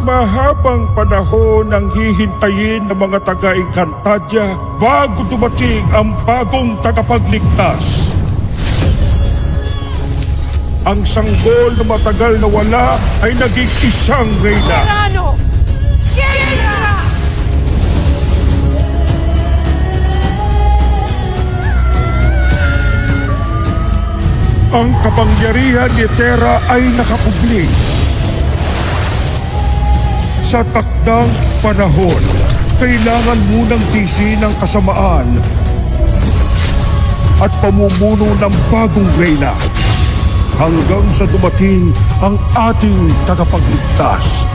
Mahabang panahon ang hihintayin ng mga taga-Encantadia bago dumating ang bagong tagapagligtas. Ang sanggol na matagal na wala ay naging isang reyna. Verano! Guerra! Ang kapangyarihan ni Terra ay nakapugli. Sa takdang panahon, kailangan munang tisin ang kasamaan at pamumuno ng bagong reyna hanggang sa dumating ang ating tagapagligtas.